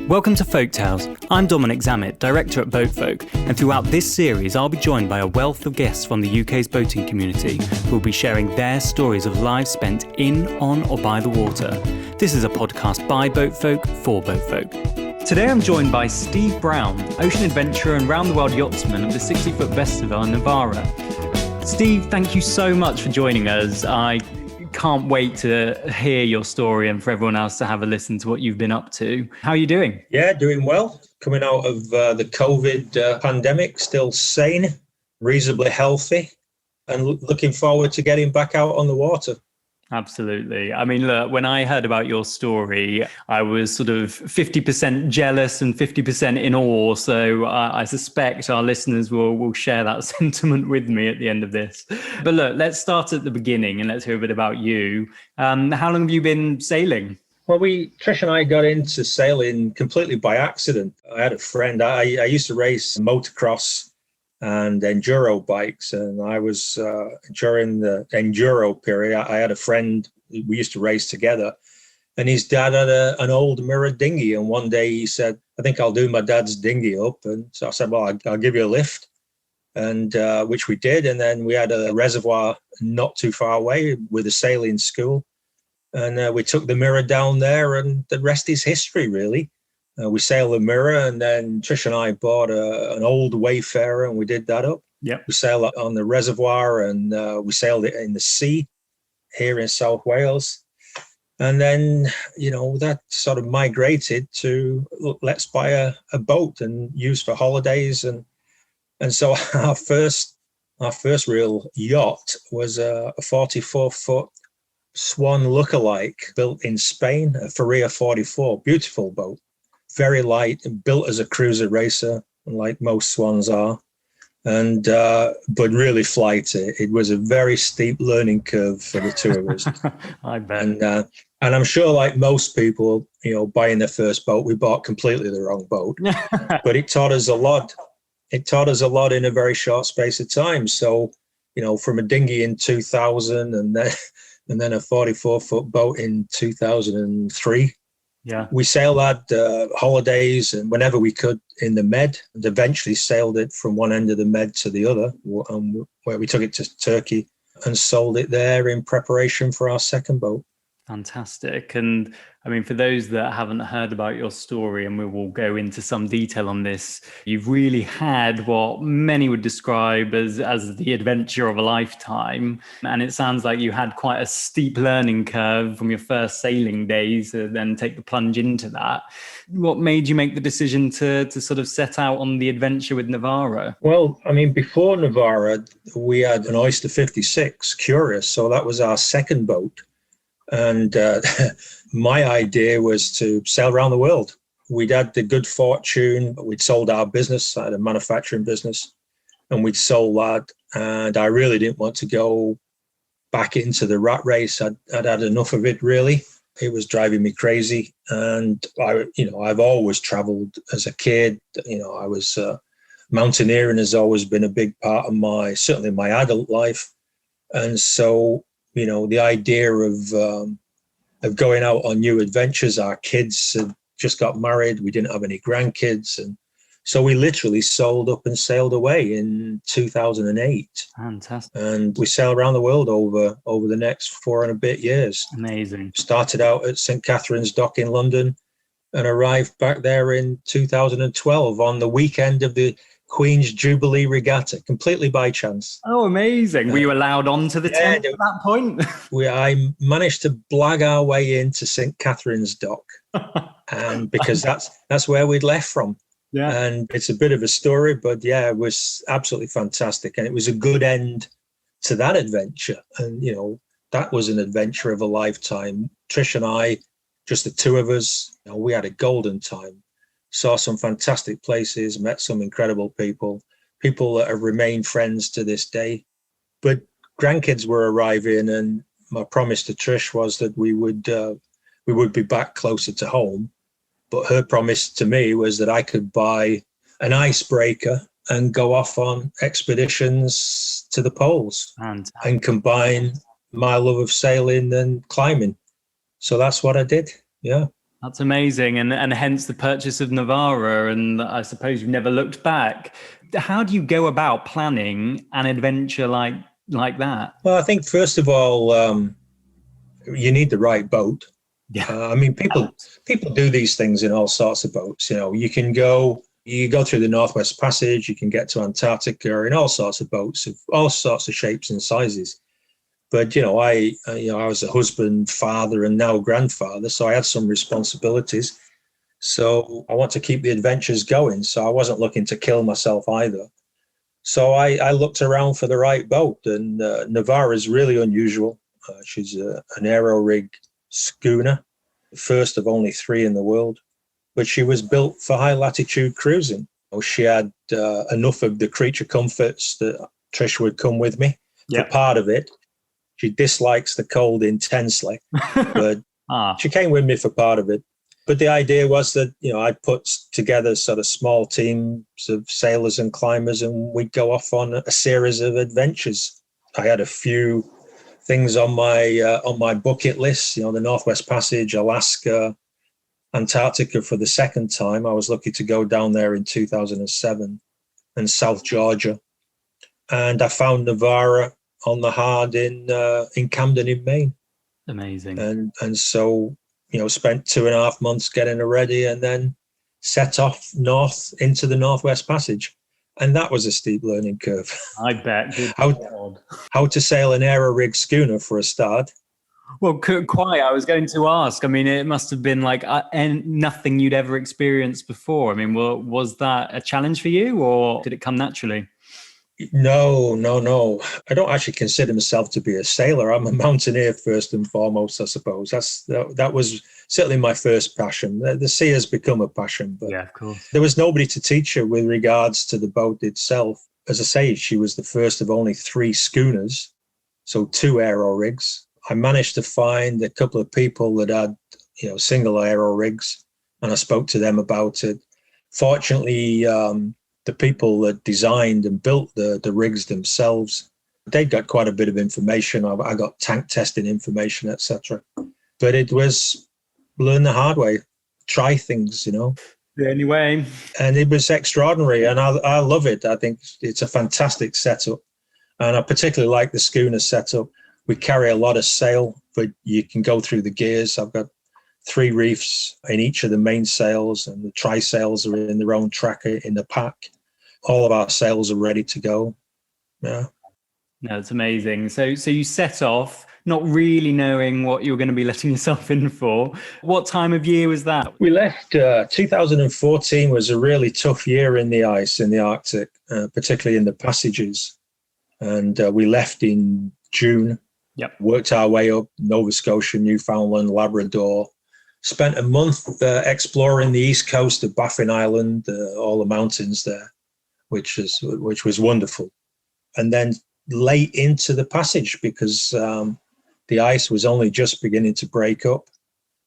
Welcome to Folk Tales. I'm Dominic Zammit, director at Boatfolk, and throughout this series I'll be joined by a wealth of guests from the UK's boating community who will be sharing their stories of lives spent in, on or by the water. This is a podcast by Boatfolk for Boatfolk. Today I'm joined by Steve Brown, ocean adventurer and round-the-world yachtsman of the 60-foot Bestevaer, Novara. Steve, thank you so much for joining us. I can't wait to hear your story and for everyone else to have a listen to what you've been up to. How are you doing? Yeah, doing well. Coming out of the COVID pandemic, still sane, reasonably healthy, and looking forward to getting back out on the water. Absolutely. I mean, look, when I heard about your story, I was sort of 50% jealous and 50% in awe. So I suspect our listeners will share that sentiment with me at the end of this. But look, let's start at the beginning and let's hear a bit about you. How long have you been sailing? Well, Trish and I got into sailing completely by accident. I had a friend, I used to race motocross and enduro bikes. And I was, during the enduro period, I had a friend, we used to race together, and his dad had an old mirror dinghy. And one day he said, I think I'll do my dad's dinghy up. And so I said, well, I'll give you a lift, and which we did. And then we had a reservoir not too far away with a sailing school. And we took the mirror down there, and the rest is history, really. We sailed the mirror, and then Trish and I bought an old Wayfarer, and we did that up. Yep. We sailed on the reservoir, and we sailed it in the sea here in South Wales. And then, that sort of migrated to let's buy a boat and use for holidays. And so our first real yacht was a 44-foot Swan lookalike built in Spain, a Feria 44, beautiful boat. Very light and built as a cruiser racer, like most Swans are, and but really flighty. It was a very steep learning curve for the two of us. I bet. And I'm sure, like most people, buying their first boat, we bought completely the wrong boat. But it taught us a lot. It taught us a lot in a very short space of time. So, from a dinghy in 2000, and then a 44-foot boat in 2003. Yeah, we sailed that holidays and whenever we could in the Med, and eventually sailed it from one end of the Med to the other, where we took it to Turkey and sold it there in preparation for our second boat. Fantastic. And I mean, for those that haven't heard about your story, and we will go into some detail on this, you've really had what many would describe as the adventure of a lifetime. And it sounds like you had quite a steep learning curve from your first sailing days to then take the plunge into that. What made you make the decision to sort of set out on the adventure with Novara? Well, I mean, before Novara, we had an Oyster 56, Curious. So that was our second boat. And my idea was to sail around the world. We'd had the good fortune. We'd sold our business. I had a manufacturing business, and we'd sold that. And I really didn't want to go back into the rat race. I'd had enough of it, really. It was driving me crazy. And I've always traveled as a kid. I was mountaineering has always been a big part of certainly my adult life. And so, the idea of going out on new adventures. Our kids had just got married. We didn't have any grandkids. And so we literally sold up and sailed away in 2008. Fantastic. And we sailed around the world over the next 4 and a bit years. Amazing. Started out at St. Catherine's Dock in London and arrived back there in 2012 on the weekend of the Queen's Jubilee Regatta, completely by chance. Oh, amazing. Were you allowed onto the tent at that point? I managed to blag our way into St. Catherine's Dock, and because that's where we'd left from. Yeah. And it's a bit of a story, but yeah, it was absolutely fantastic. And it was a good end to that adventure. And, that was an adventure of a lifetime. Trish and I, just the two of us, we had a golden time. Saw some fantastic places, met some incredible people that have remained friends to this day. But grandkids were arriving, and my promise to Trish was that we would be back closer to home. But her promise to me was that I could buy an icebreaker and go off on expeditions to the poles and combine my love of sailing and climbing. So that's what I did. Yeah. That's amazing. And hence the purchase of Novara. And I suppose you've never looked back. How do you go about planning an adventure like that? Well, I think first of all, you need the right boat. Yeah. I mean, people do these things in all sorts of boats. You know, you go through the Northwest Passage, you can get to Antarctica in all sorts of boats of all sorts of shapes and sizes. But I was a husband, father, and now grandfather, so I had some responsibilities. So I want to keep the adventures going. So I wasn't looking to kill myself either. So I looked around for the right boat, and Novara is really unusual. She's an aero rig schooner, the first of only 3 in the world, but she was built for high latitude cruising. She had enough of the creature comforts that Trish would come with me for part of it. She dislikes the cold intensely, but she came with me for part of it. But the idea was that, I'd put together sort of small teams of sailors and climbers, and we'd go off on a series of adventures. I had a few things on my bucket list, the Northwest Passage, Alaska, Antarctica for the second time. I was lucky to go down there in 2007, and South Georgia. And I found Novara on the hard in Camden in Maine. Amazing. And so, spent 2.5 months getting her ready, and then set off north into the Northwest Passage. And that was a steep learning curve. I bet. How to sail an aero rig schooner for a start. Well, quite. I was going to ask. I mean, it must have been like nothing you'd ever experienced before. I mean, was that a challenge for you, or did it come naturally? No. I don't actually consider myself to be a sailor. I'm a mountaineer first and foremost, I suppose. That was certainly my first passion. The sea has become a passion, but yeah, of course. There was nobody to teach her with regards to the boat itself. As I say, she was the first of only 3 schooners, so 2 aero rigs. I managed to find a couple of people that had, single aero rigs, and I spoke to them about it. Fortunately, the people that designed and built the rigs themselves, they got quite a bit of information. I got tank testing information, etc. But it was learn the hard way, try things, The only way. And it was extraordinary, and I love it. I think it's a fantastic setup, and I particularly like the schooner setup. We carry a lot of sail, but you can go through the gears. I've got 3 reefs in each of the main sails, and the trysails are in their own tracker in the pack. All of our sails are ready to go. Yeah. No, it's amazing. So you set off not really knowing what you were going to be letting yourself in for. What time of year was that? We left, 2014 was a really tough year in the ice in the Arctic, particularly in the passages. And we left in June. Yep. Worked our way up Nova Scotia, Newfoundland, Labrador. Spent a month exploring the east coast of Baffin Island, all the mountains there, which was wonderful. And then late into the passage, because the ice was only just beginning to break up.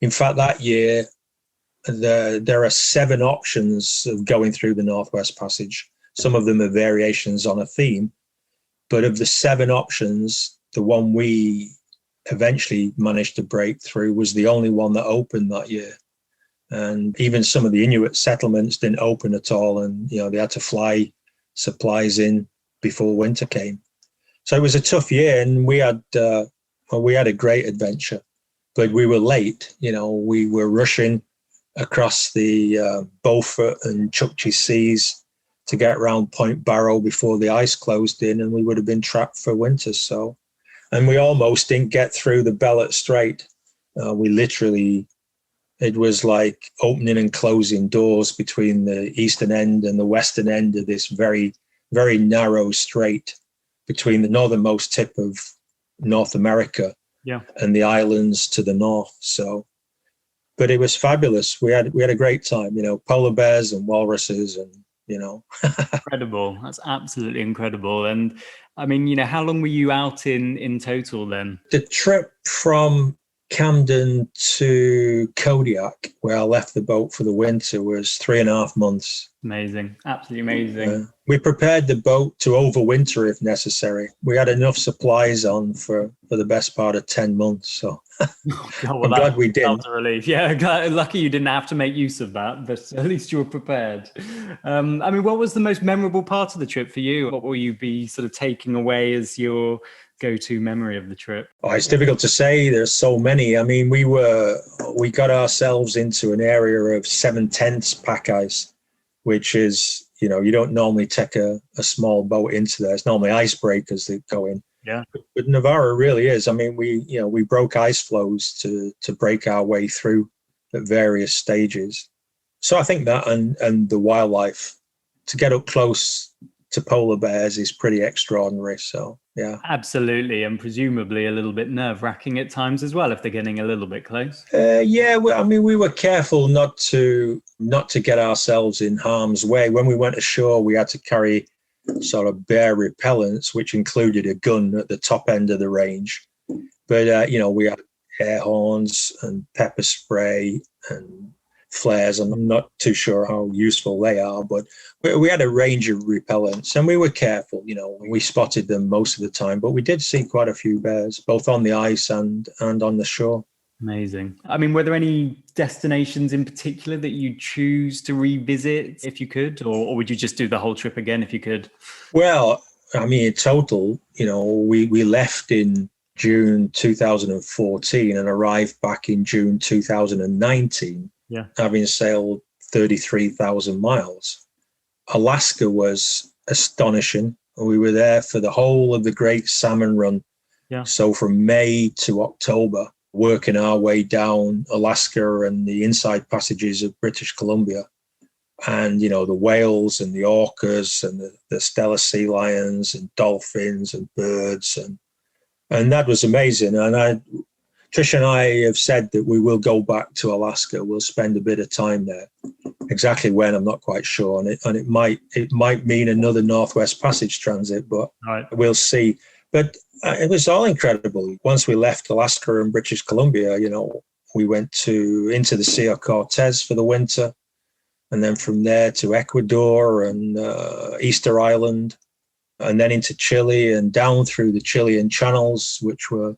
In fact, that year, there are 7 options of going through the Northwest Passage. Some of them are variations on a theme. But of the 7 options, the one we eventually managed to break through was the only one that opened that year. And even some of the Inuit settlements didn't open at all. And, they had to fly supplies in before winter came. So it was a tough year, and we had a great adventure, but we were late. We were rushing across the Beaufort and Chukchi Seas to get around Point Barrow before the ice closed in, and we would have been trapped for winter. So, and we almost didn't get through the Bellot Strait. It was like opening and closing doors between the eastern end and the western end of this very, very narrow strait between the northernmost tip of North America and the islands to the north. So, but it was fabulous. We had a great time, polar bears and walruses and, Incredible. That's absolutely incredible. And I mean, how long were you out in total then? The trip from Camden to Kodiak, where I left the boat for the winter, was 3.5 months. Amazing. Absolutely amazing. We prepared the boat to overwinter if necessary. We had enough supplies on for the best part of 10 months. So Oh, God, well, I'm glad we didn't. That was a relief. Yeah, lucky you didn't have to make use of that, but at least you were prepared. I mean, what was the most memorable part of the trip for you? What will you be sort of taking away as your go-to memory of the trip? Oh, it's difficult to say. There's so many. I mean, we got ourselves into an area of 7/10 pack ice, which is, you don't normally take a small boat into there. It's normally icebreakers that go in. Yeah. But Novara really is. I mean, we broke ice floes to break our way through at various stages. So I think that and the wildlife, to get up close to polar bears is pretty extraordinary. So yeah. Absolutely, and presumably a little bit nerve-wracking at times as well if they're getting a little bit close. We were careful not to get ourselves in harm's way. When we went ashore, we had to carry sort of bear repellents, which included a gun at the top end of the range. But we had air horns and pepper spray and flares. I'm not too sure how useful they are, but we had a range of repellents, and we were careful. We spotted them most of the time, but we did see quite a few bears, both on the ice and on the shore. Amazing. I mean, were there any destinations in particular that you choose to revisit if you could, or would you just do the whole trip again if you could? Well, I mean, in total, we left in June 2014 and arrived back in June 2019, having sailed 33,000 miles. Alaska was astonishing. We were there for the whole of the Great Salmon Run. Yeah. So from May to October, working our way down Alaska and the inside passages of British Columbia. And, the whales and the orcas and the Steller sea lions and dolphins and birds. And that was amazing. And Trish and I have said that we will go back to Alaska. We'll spend a bit of time there. Exactly when, I'm not quite sure. And it might mean another Northwest Passage transit, but We'll see. But it was all incredible. Once we left Alaska and British Columbia, we went into the Sea of Cortez for the winter. And then from there to Ecuador and Easter Island, and then into Chile and down through the Chilean channels, which were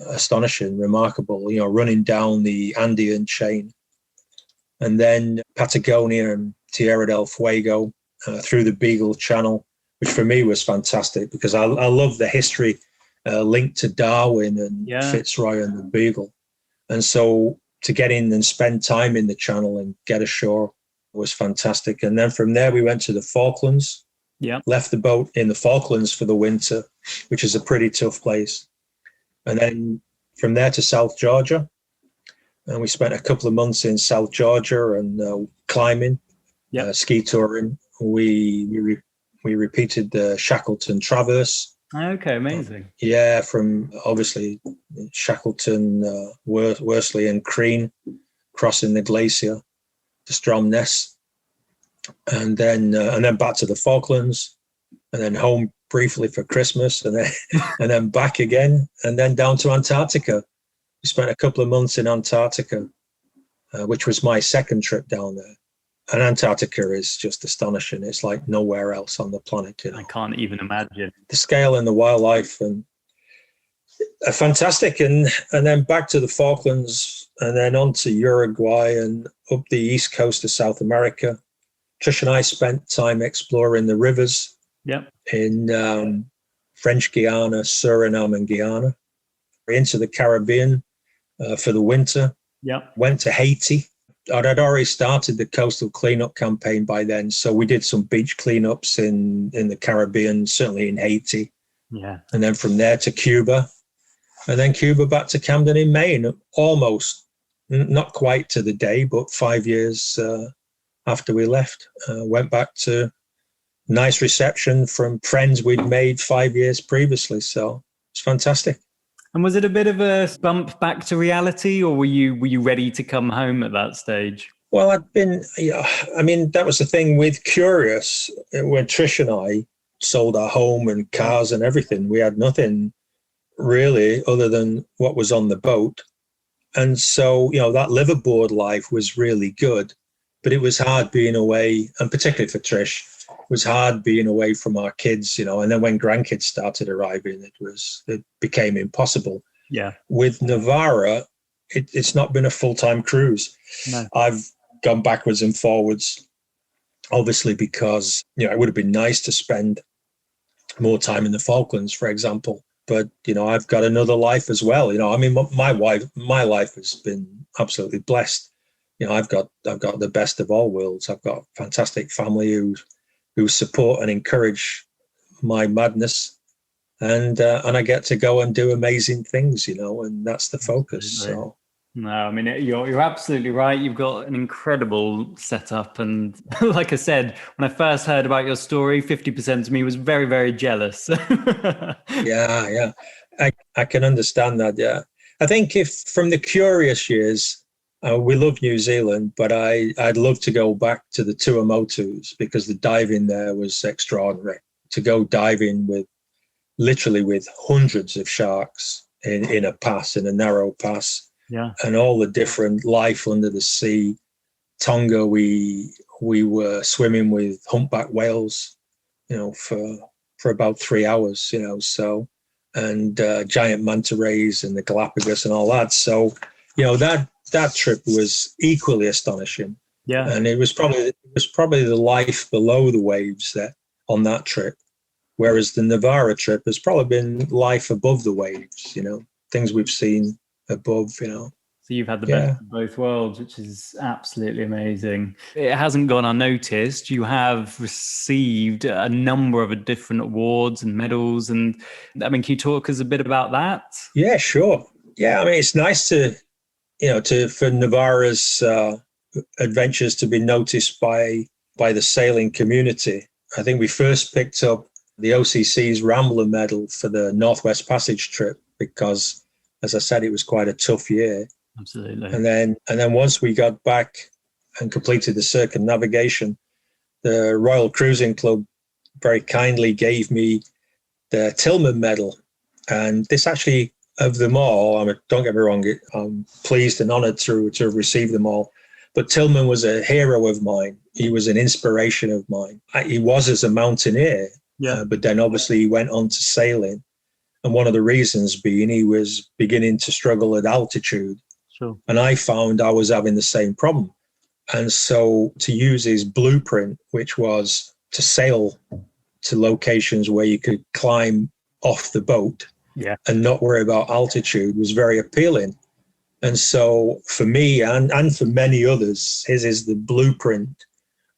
astonishing, remarkable, running down the Andean chain. And then Patagonia and Tierra del Fuego, through the Beagle Channel, which for me was fantastic because I love the history linked to Darwin and Fitzroy and the Beagle. And so to get in and spend time in the channel and get ashore was fantastic. And then from there, we went to the Falklands, left the boat in the Falklands for the winter, which is a pretty tough place. And then from there to South Georgia. And we spent a couple of months in South Georgia and climbing, ski touring. We repeated the Shackleton Traverse. Okay, amazing. From obviously Shackleton, Worsley and Crean, crossing the glacier to Stromness, and then back to the Falklands, and then home briefly for Christmas, and then back again, and then down to Antarctica. We spent a couple of months in Antarctica, which was my second trip down there. And Antarctica is just astonishing. It's like nowhere else on the planet. I can't even imagine. The scale and the wildlife and fantastic. And then back to the Falklands and then on to Uruguay and up the east coast of South America. Trish and I spent time exploring the rivers in French Guiana, Suriname and Guyana. Into the Caribbean for the winter. Went to Haiti. I'd already started the coastal cleanup campaign by then, so we did some beach cleanups in the Caribbean, certainly in Haiti. And then from there to Cuba, and then Cuba back to Camden in Maine, almost, not quite to the day, but 5 years after we left. Went back to nice reception from friends we'd made 5 years previously, so it's fantastic. And was it a bit of a bump back to reality, or were you ready to come home at that stage? Well, that was the thing with Curious. When Trish and I sold our home and cars and everything, we had nothing really other than what was on the boat. And so, that liverboard life was really good, but it was hard being away, and particularly for Trish, it was hard being away from our kids, and then when grandkids started arriving, it became impossible. Yeah. With Novara, it's not been a full-time cruise. No. I've gone backwards and forwards, obviously, because, it would have been nice to spend more time in the Falklands, for example. But, I've got another life as well. I mean, my life has been absolutely blessed. I've got the best of all worlds. I've got a fantastic family who support and encourage my madness. And I get to go and do amazing things, and that's the focus. Absolutely. So. No, I mean, you're absolutely right. You've got an incredible setup. And like I said, when I first heard about your story, 50% of me was very, very jealous. Yeah. I can understand that, yeah. I think if from the curious years, we love New Zealand, but I'd love to go back to the Tuamotus because the diving there was extraordinary. To go diving literally with hundreds of sharks in a narrow pass. Yeah. And all the different life under the sea. Tonga, we were swimming with humpback whales, for about 3 hours, so, and giant manta rays and the Galapagos and all that. So, that trip was equally astonishing. Yeah. And it was probably the life below the waves that on that trip, whereas the Novara trip has probably been life above the waves, things we've seen above, So you've had the best of both worlds, which is absolutely amazing. It hasn't gone unnoticed. You have received a number of different awards and medals. And I mean, can you talk us a bit about that? Yeah, sure. Yeah, I mean, it's nice to, for Novara's adventures to be noticed by the sailing community. I think we first picked up the OCC's Rambler medal for the Northwest Passage trip because, as I said, it was quite a tough year. Absolutely. And then once we got back and completed the circumnavigation, the Royal Cruising Club very kindly gave me the Tillman medal. And this actually, of them all, don't get me wrong, I'm pleased and honoured to have received them all. But Tillman was a hero of mine. He was an inspiration of mine. He was as a mountaineer, but then obviously he went on to sailing. And one of the reasons being he was beginning to struggle at altitude. Sure. And I found I was having the same problem. And so to use his blueprint, which was to sail to locations where you could climb off the boat and not worry about altitude, was very appealing. And so for me and for many others, his is the blueprint,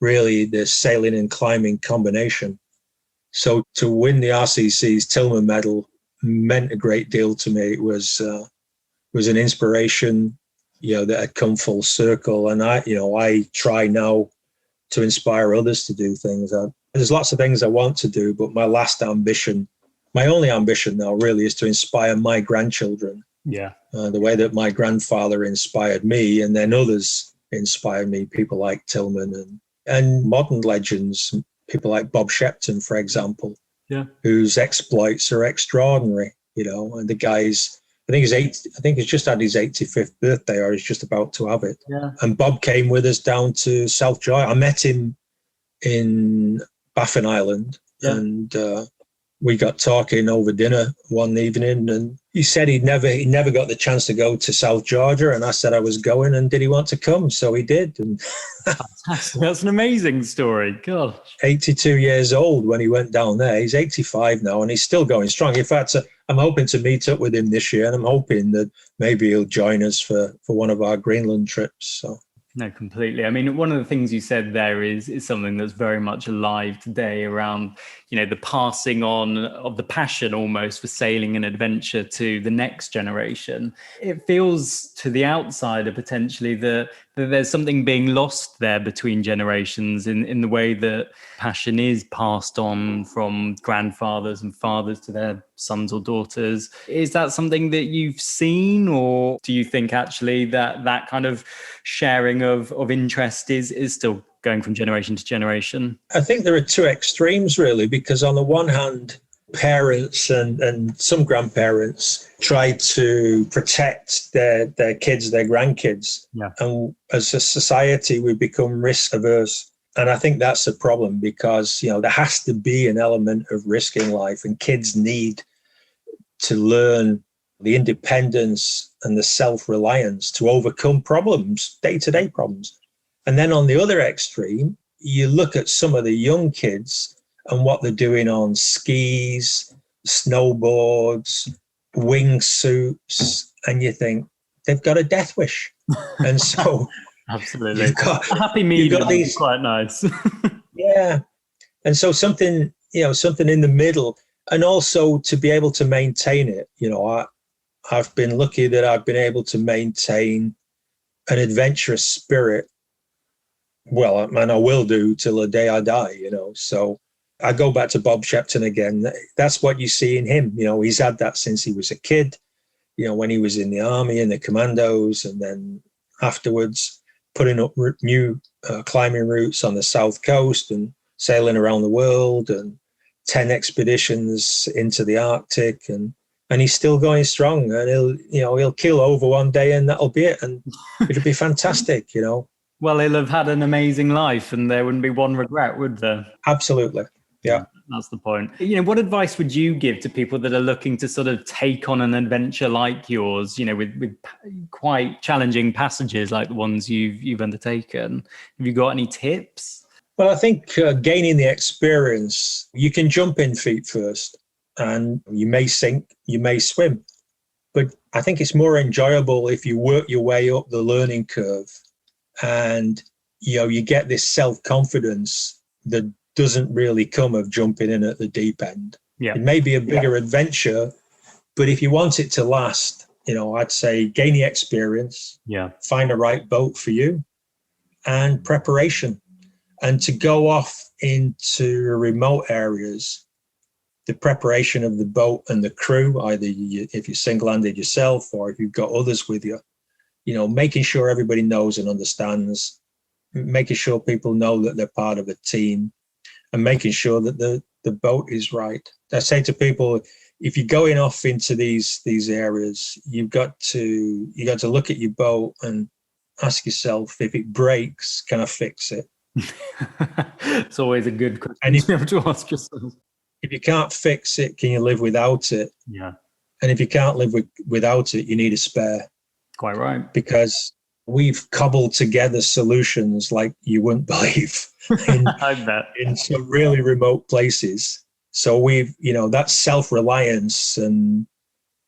really, the sailing and climbing combination. So to win the RCC's Tillman medal meant a great deal to me. It was an inspiration, that had come full circle. And I try now to inspire others to do things. There's lots of things I want to do, but my only ambition now really is to inspire my grandchildren. Yeah. The way that my grandfather inspired me, and then others inspired me, people like Tillman and modern legends, people like Bob Shepton, for example, whose exploits are extraordinary, and the guy's, I think he's just had his 85th birthday, or he's just about to have it. Yeah. And Bob came with us down to South Georgia. I met him in Baffin Island, and we got talking over dinner one evening, and he said he never got the chance to go to South Georgia, and I said I was going, and did he want to come? So he did. And fantastic. That's an amazing story. God. 82 years old when he went down there. He's 85 now, and he's still going strong. In fact, I'm hoping to meet up with him this year, and I'm hoping that maybe he'll join us for one of our Greenland trips. So. No, completely. I mean, one of the things you said there is something that's very much alive today around, the passing on of the passion almost for sailing and adventure to the next generation. It feels to the outsider potentially that there's something being lost there between generations in the way that passion is passed on from grandfathers and fathers to their sons or daughters. Is that something that you've seen, or do you think actually that kind of sharing of interest is still going from generation to generation? I think there are two extremes, really, because on the one hand, parents and some grandparents try to protect their kids, their grandkids. Yeah. And as a society, we become risk averse. And I think that's a problem because, there has to be an element of risk in life, and kids need to learn the independence and the self-reliance to overcome problems, day-to-day problems. And then on the other extreme, you look at some of the young kids and what they're doing on skis, snowboards, wingsuits, and you think they've got a death wish. And so absolutely, a happy medium is quite nice. Yeah, and so something in the middle, and also to be able to maintain it. I've been lucky that I've been able to maintain an adventurous spirit. Well, and I will do till the day I die. So I go back to Bob Shepton again. That's what you see in him. He's had that since he was a kid, when he was in the army and the commandos, and then afterwards putting up new climbing routes on the South Coast and sailing around the world, and 10 expeditions into the Arctic, and he's still going strong, and he'll keel over one day and that'll be it. And it'll be fantastic, Well, he'll have had an amazing life and there wouldn't be one regret, would there? Absolutely. Yeah. That's the point. What advice would you give to people that are looking to sort of take on an adventure like yours, with quite challenging passages like the ones you've undertaken? Have you got any tips? Well, I think gaining the experience, you can jump in feet first, and you may sink, you may swim. But I think it's more enjoyable if you work your way up the learning curve, and you get this self-confidence that doesn't really come of jumping in at the deep end. Yeah. It may be a bigger adventure, but if you want it to last, I'd say gain the experience, find a right boat for you, and preparation. And to go off into remote areas, the preparation of the boat and the crew, either if you're single-handed yourself or if you've got others with you, making sure everybody knows and understands, making sure people know that they're part of a team, and making sure that the boat is right. I say to people, if you're going off into these areas, you've got to look at your boat and ask yourself, if it breaks, can I fix it? It's always a good question and if, to be able to ask yourself. If you can't fix it, can you live without it? Yeah. And if you can't live without it, you need a spare. Quite right. Because we've cobbled together solutions like you wouldn't believe in some really remote places. So we've, that self-reliance and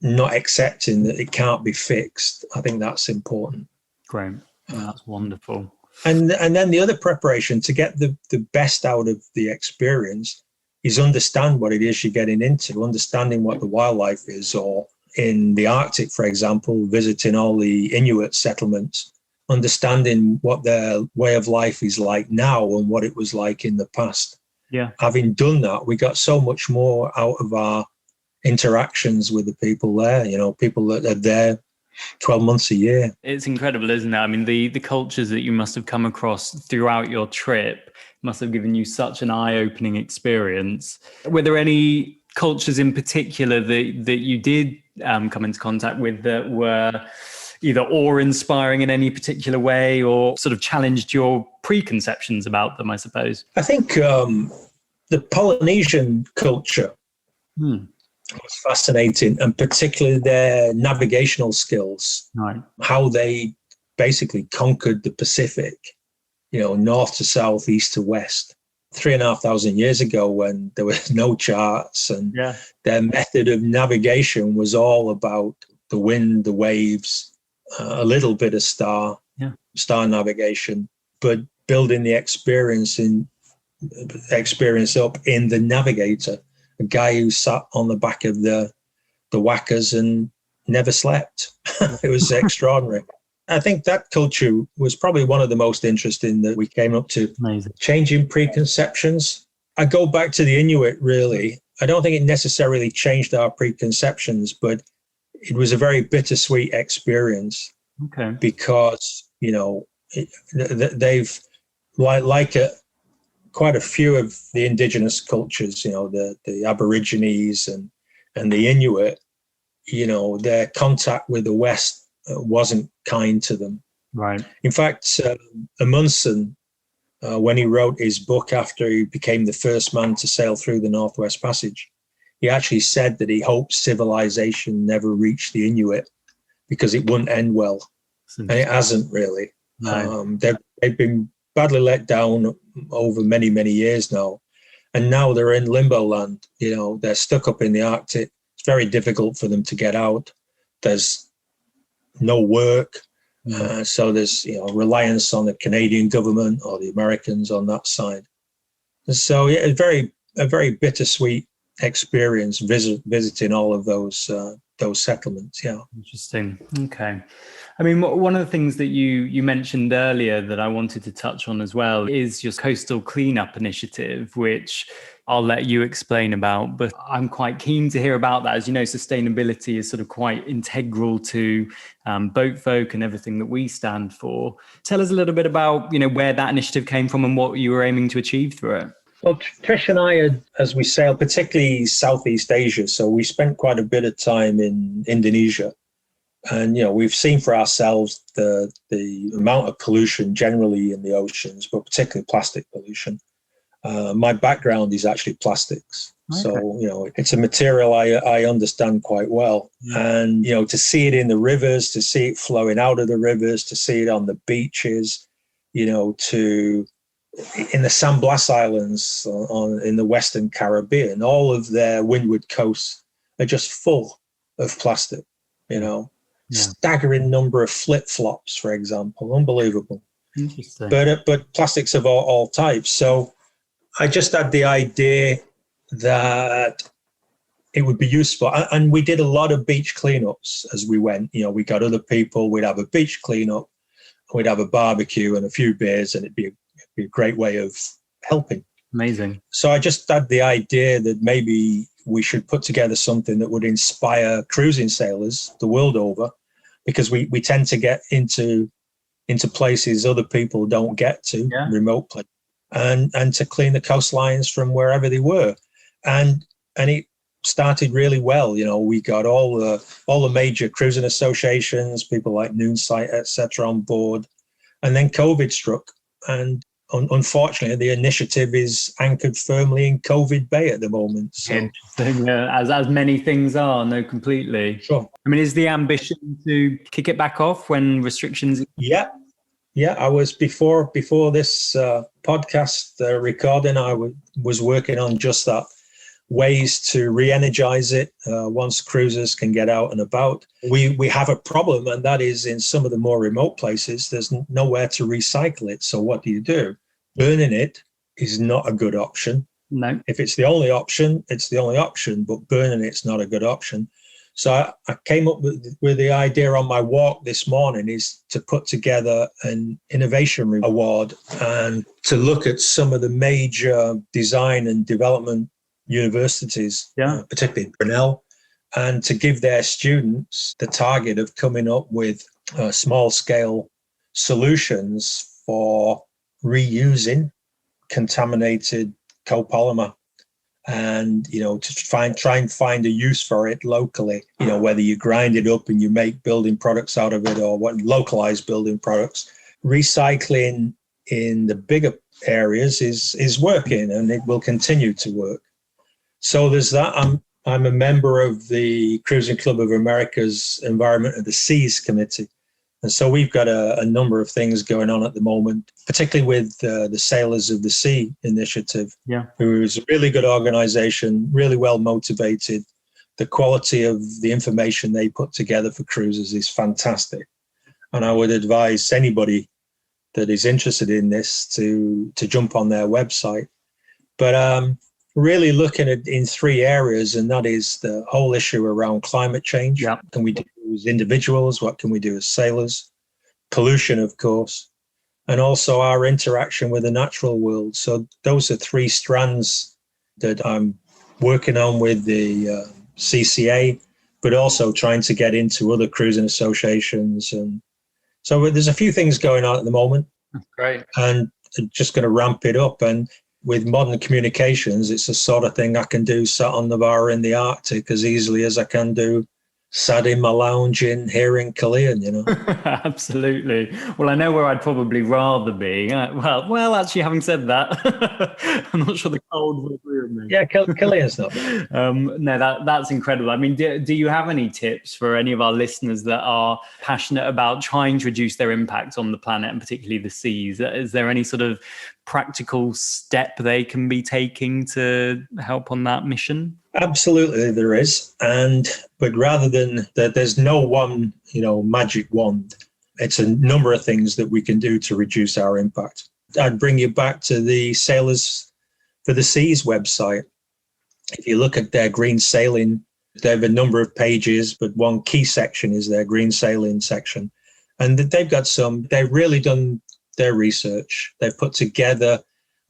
not accepting that it can't be fixed. I think that's important. Great. That's wonderful. And then the other preparation to get the best out of the experience is understand what it is you're getting into, understanding what the wildlife is, or in the Arctic, for example, visiting all the Inuit settlements, understanding what their way of life is like now and what it was like in the past. Yeah. Having done that, we got so much more out of our interactions with the people there, people that are there 12 months a year. It's incredible, isn't it? I mean, the cultures that you must have come across throughout your trip must have given you such an eye-opening experience. Were there any cultures in particular that you did come into contact with that were either awe-inspiring in any particular way or sort of challenged your preconceptions about them, I suppose? I think the Polynesian culture was fascinating, and particularly their navigational skills, right? How they basically conquered the Pacific, north to south, east to west, 3,500 years ago, when there were no charts, and their method of navigation was all about the wind, the waves, a little bit of star navigation, but building the experience up in the navigator, a guy who sat on the back of the whackers and never slept. It was extraordinary. I think that culture was probably one of the most interesting that we came up to. Amazing. Changing preconceptions. I go back to the Inuit, really. I don't think it necessarily changed our preconceptions, but it was a very bittersweet experience. Okay. Because, they've, like quite a few of the indigenous cultures, the Aborigines and the Inuit, their contact with the West wasn't kind to them. Right. In fact, Amundsen, when he wrote his book after he became the first man to sail through the Northwest Passage, he actually said that he hoped civilization never reached the Inuit because it wouldn't end well. And it hasn't really. No. They've been badly let down over many, many years now. And now they're in limbo land. They're stuck up in the Arctic. It's very difficult for them to get out. There's no work. So there's reliance on the Canadian government or the Americans on that side. And so a very bittersweet experience visiting all of those settlements. Yeah. Interesting. Okay. I mean, one of the things that you mentioned earlier that I wanted to touch on as well is your coastal cleanup initiative, which I'll let you explain about, but I'm quite keen to hear about that. As you know, sustainability is sort of quite integral to Boat Folk and everything that we stand for. Tell us a little bit about, where that initiative came from and what you were aiming to achieve through it. Well, Trish and I, as we sailed, particularly Southeast Asia, so we spent quite a bit of time in Indonesia. And, we've seen for ourselves the amount of pollution generally in the oceans, but particularly plastic pollution. My background is actually plastics. Okay. So, it's a material I understand quite well. And, to see it in the rivers, to see it flowing out of the rivers, to see it on the beaches, in the San Blas Islands in the Western Caribbean, all of their windward coasts are just full of plastic, Staggering number of flip-flops, for example, unbelievable. Interesting. But plastics of all types. So I just had the idea that it would be useful. And we did a lot of beach cleanups as we went. We got other people, we'd have a beach cleanup, we'd have a barbecue and a few beers, and it'd be a great way of helping. Amazing. So I just had the idea that maybe we should put together something that would inspire cruising sailors the world over, because we tend to get into places other people don't get to, remote places, and to clean the coastlines from wherever they were. And it started really well. We got all the major cruising associations, people like Noonsight, etc., on board. And then COVID struck, and unfortunately, the initiative is anchored firmly in COVID Bay at the moment. So. Interesting. As many things are, no, completely. Sure. I mean, is the ambition to kick it back off when restrictions? Yeah. I was before this podcast recording. I was working on just that, ways to re-energize it once cruisers can get out and about. We have a problem, and that is in some of the more remote places, there's nowhere to recycle it. So what do? Burning it is not a good option. No. If it's the only option, it's the only option, but burning it's not a good option. So I came up with the idea on my walk this morning is to put together an innovation award and to look at some of the major design and development universities, particularly Brunel, and to give their students the target of coming up with small-scale solutions for reusing contaminated copolymer, and to try and find a use for it locally. Whether you grind it up and you make building products out of it, or what localized building products. Recycling in the bigger areas is working, and it will continue to work. So there's that. I'm a member of the Cruising Club of America's Environment of the Seas Committee. And so we've got a number of things going on at the moment, particularly with the Sailors of the Sea initiative, who is a really good organization, really well motivated. The quality of the information they put together for cruisers is fantastic. And I would advise anybody that is interested in this to jump on their website. But really looking at in three areas, and that is the whole issue around climate change. Yeah. What can we do as individuals? What can we do as sailors? Pollution, of course, and also our interaction with the natural world. So those are three strands that I'm working on with the CCA, but also trying to get into other cruising associations. And so there's a few things going on at the moment. That's great. And just going to ramp it up. And with modern communications, it's the sort of thing I can do sat on Novara in the Arctic as easily as I can do sat in my lounge here in Killeen, you know. Absolutely. Well, I know where I'd probably rather be. Well, actually, having said that, I'm not sure the cold would agree with me. Yeah, Killeen's not bad. No, that's incredible. I mean, do you have any tips for any of our listeners that are passionate about trying to reduce their impact on the planet and particularly the seas? Is there any sort of practical step they can be taking to help on that mission? Absolutely, there is, but rather than that, there's no one, magic wand. It's a number of things that we can do to reduce our impact. I'd bring you back to the Sailors for the Seas website. If you look at their green sailing, they have a number of pages, but one key section is their green sailing section, and they've really done their research. They've put together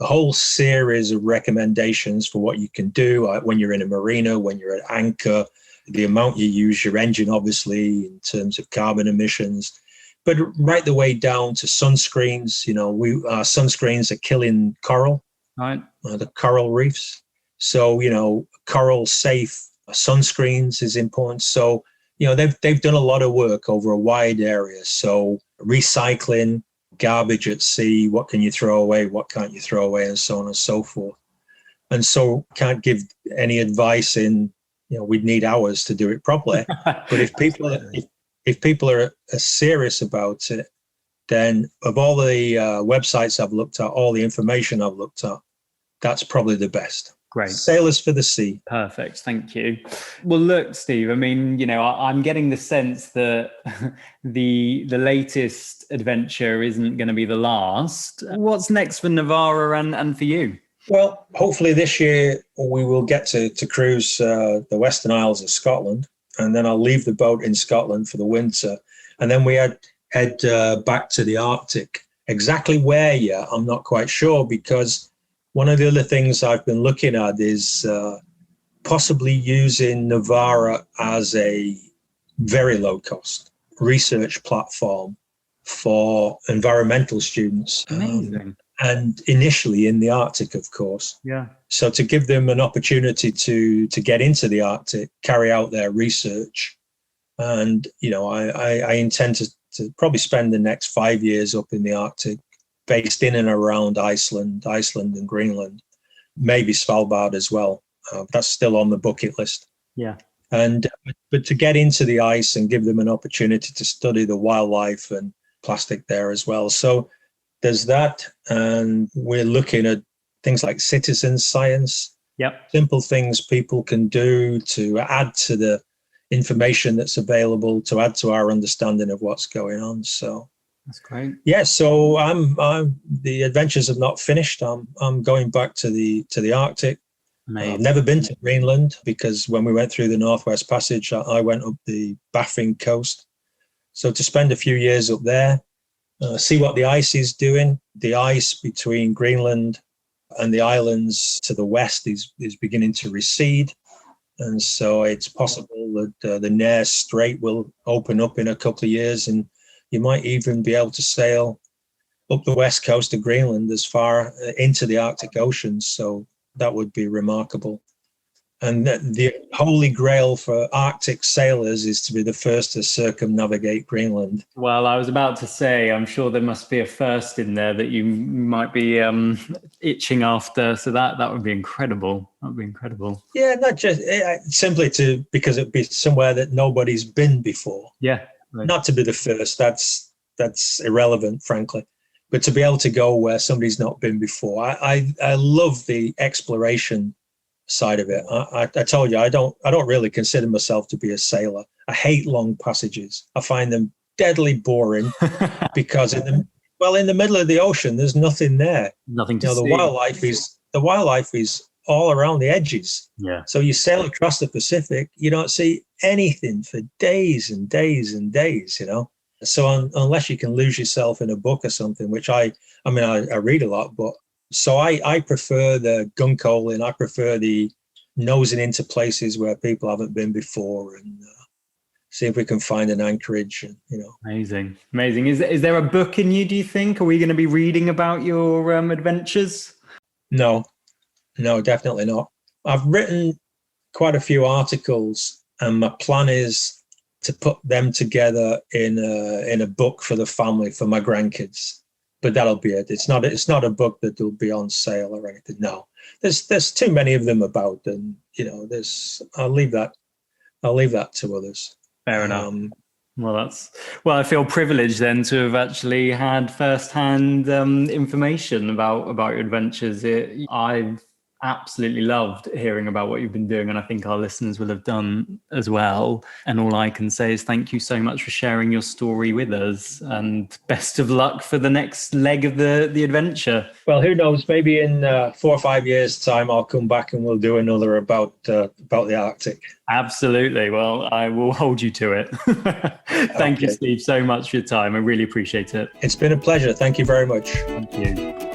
a whole series of recommendations for what you can do when you're in a marina, when you're at anchor, the amount you use your engine, obviously, in terms of carbon emissions, but right the way down to sunscreens. Our sunscreens are killing coral, right? The coral reefs. So, coral safe sunscreens is important. So, they've done a lot of work over a wide area. So recycling, garbage at sea, what can you throw away, what can't you throw away, and so on and so forth. And so can't give any advice we'd need hours to do it properly. But if people are serious about it, then of all the websites I've looked at, all the information I've looked at, that's probably the best. Great. Sailors for the Sea. Perfect. Thank you. Well, look, Steve, I mean, I'm getting the sense that the latest adventure isn't going to be the last. What's next for Novara and for you? Well, hopefully this year we will get to cruise the Western Isles of Scotland, and then I'll leave the boat in Scotland for the winter. And then we head back to the Arctic. Exactly where yet, I'm not quite sure, because one of the other things I've been looking at is possibly using Novara as a very low-cost research platform for environmental students. Amazing. And initially in the Arctic, of course. Yeah. So to give them an opportunity to get into the Arctic, carry out their research. And, I intend to probably spend the next 5 years up in the Arctic, based in and around Iceland and Greenland, maybe Svalbard as well. That's still on the bucket list. Yeah. But to get into the ice and give them an opportunity to study the wildlife and plastic there as well. So there's that. And we're looking at things like citizen science. Yep. Simple things people can do to add to the information that's available, to add to our understanding of what's going on. So that's great. Yeah, so I'm the adventures have not finished. I'm going back to the Arctic. I've never been to Greenland, because when we went through the Northwest Passage, I went up the Baffin coast. So to spend a few years up there, see what the ice is doing. The ice between Greenland and the islands to the west is beginning to recede. And so it's possible that the Nares Strait will open up in a couple of years, and you might even be able to sail up the west coast of Greenland as far into the Arctic Ocean. So that would be remarkable. And the holy grail for Arctic sailors is to be the first to circumnavigate Greenland. Well, I was about to say, I'm sure there must be a first in there that you might be itching after. So that would be incredible. That would be incredible. Yeah, not just simply because it'd be somewhere that nobody's been before. Yeah. Right. Not to be the first. That's irrelevant, frankly. But to be able to go where somebody's not been before. I love the exploration side of it. I told you I don't really consider myself to be a sailor. I hate long passages. I find them deadly boring because in the middle of the ocean there's nothing there. Nothing to see. The wildlife is all around the edges. Yeah. So you sail across the Pacific, you don't see anything for days and days and days, So unless you can lose yourself in a book or something, which I read a lot, but so I prefer the guncoaling. I prefer the nosing into places where people haven't been before, and see if we can find an anchorage. Amazing. Is there a book in you? Do you think? Are we going to be reading about your adventures? No, No, definitely not. I've written quite a few articles, and my plan is to put them together in a book for the family, for my grandkids. But that'll be it. It's not a book that will be on sale or anything. No, there's too many of them about, and I'll leave that to others. Fair enough. Well, I feel privileged then to have actually had first-hand information about your adventures. I've absolutely loved hearing about what you've been doing, and I think our listeners will have done as well. And all I can say is thank you so much for sharing your story with us, and best of luck for the next leg of the adventure. Well, who knows? Maybe in 4 or 5 years' time, I'll come back and we'll do another about the Arctic. Absolutely. Well, I will hold you to it. Thank you, Steve, so much for your time. I really appreciate it. It's been a pleasure. Thank you very much. Thank you.